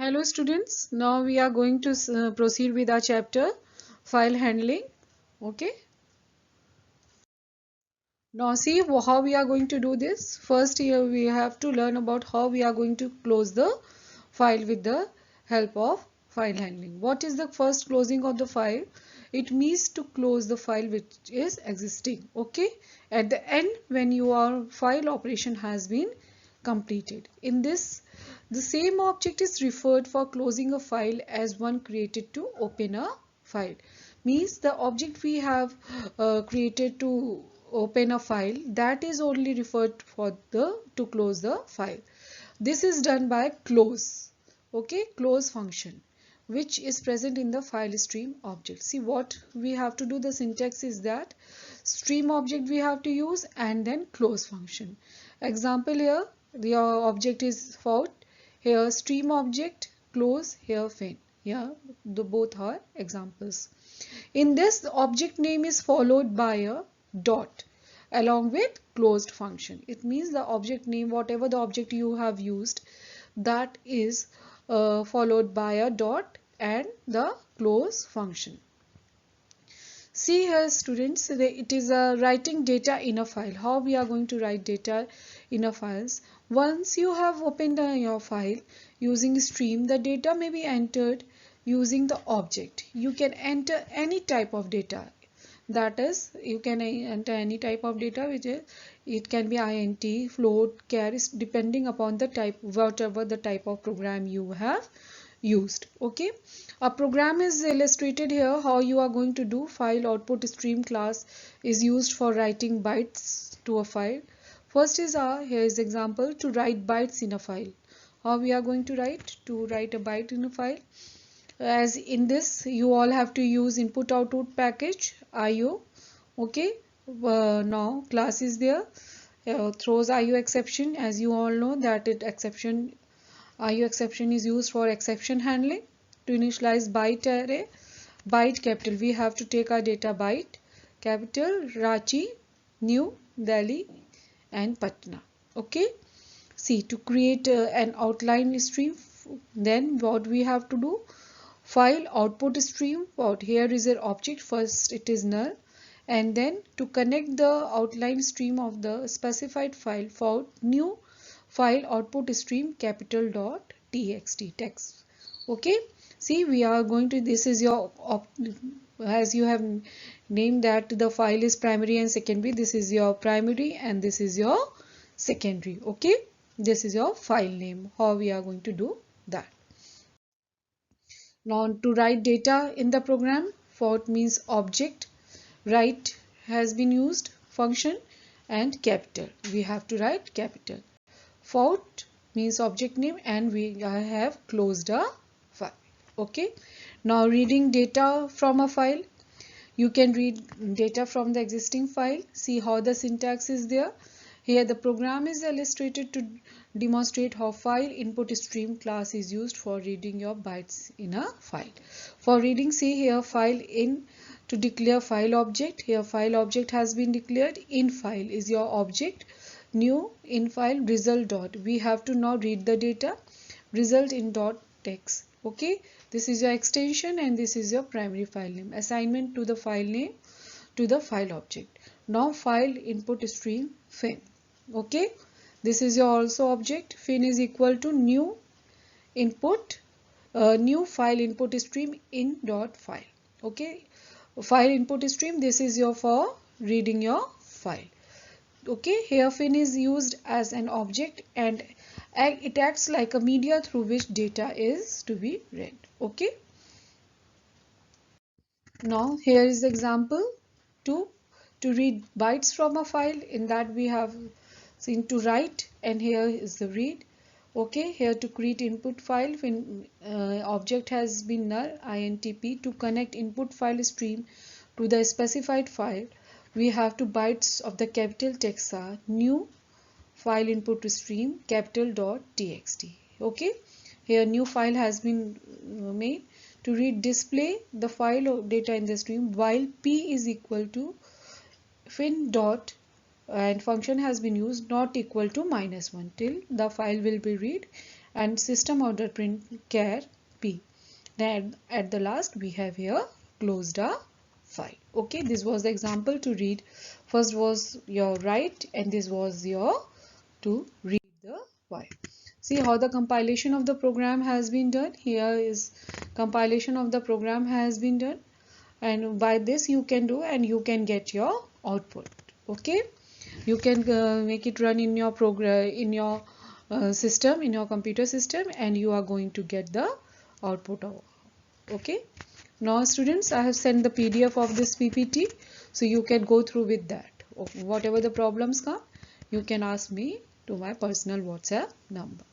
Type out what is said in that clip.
Hello students, now we are going to proceed with our chapter file handling. Okay, now see how we are going to do this. First here we have to learn about how we are going to close the file with the help of file handling. What is the first closing of the file? It means to close the file which is existing. Okay, at the end when your file operation has been completed. In this, the same object is referred for closing a file as one created to open a file. Means the object we have created to open a file, that is only referred for the to close the file. This is done by close. Okay, close function which is present in the file stream object. See what we have to do, the syntax is that stream object we have to use and then close function. Example here, your object is found here, stream object, close, here fin. Here the both are examples. In this, the object name is followed by a dot along with closed function. It means the object name, whatever the object you have used, that is followed by a dot and the close function. See here students, it is writing data in a file. How we are going to write data in a files? Once you have opened your file using stream, the data may be entered using the object. You can enter any type of data. That is, you can enter any type of data, which is, it can be int, float, char, depending upon the type, whatever the type of program you have used. Okay, a program is illustrated here. How you are going to do, file output stream class is used for writing bytes to a file. First is here is example to write bytes in a file. How we are going to write a byte in a file? As in this, you all have to use input output package IO. Okay, now class is there, throws IO exception. As you all know that IO exception is used for exception handling. To initialize byte array, byte capital, we have to take our data byte capital, Ranchi, New Delhi and Patna. Okay, see, to create an outline stream, then what we have to do, file output stream, what here is an object, first it is null, and then to connect the outline stream of the specified file, for new file output stream capital dot txt text. Okay, see, we are going to, this is your as you have named that the file is primary and secondary, this is your primary and this is your secondary. Okay, this is your file name. How we are going to do that? Now to write data in the program, for means object, write has been used, function and capital, we have to write capital. Fort means object name and we have closed a file. Okay, now reading data from a file, you can read data from the existing file. See how the syntax is there. Here the program is illustrated to demonstrate how file input stream class is used for reading your bytes in a file. For reading, see here file in, to declare file object. Here file object has been declared. In file is your object. New in file result dot. We have to now read the data. Result in dot text. Okay, this is your extension and this is your primary file name. Assignment to the file name to the file object. Now file input stream fin. Okay, this is your also object. Fin is equal to new input, new file input stream in dot file. Okay, file input stream, this is your for reading your file. Okay, here fin is used as an object and it acts like a media through which data is to be read. Okay, now here is the example to read bytes from a file. In that we have seen to write and here is the read. Okay, here to create input file, when object has been null, intp, to connect input file stream to the specified file, we have to bytes of the capital text are new file input stream capital dot txt. Okay, here new file has been made. To read display the file of data in the stream, while p is equal to fin dot and function has been used not equal to -1 till the file will be read and system order print char p. Then at the last we have here closed a file. Okay, this was the example to read. First was your write and this was your to read the file. See how the compilation of the program has been done. Here is compilation of the program has been done, and by this you can do and you can get your output. Okay, you can make it run in your program, in your system, in your computer system, and you are going to get the output of. Okay, now students, I have sent the PDF of this PPT, so you can go through with that. Whatever the problems come, you can ask me to my personal WhatsApp number.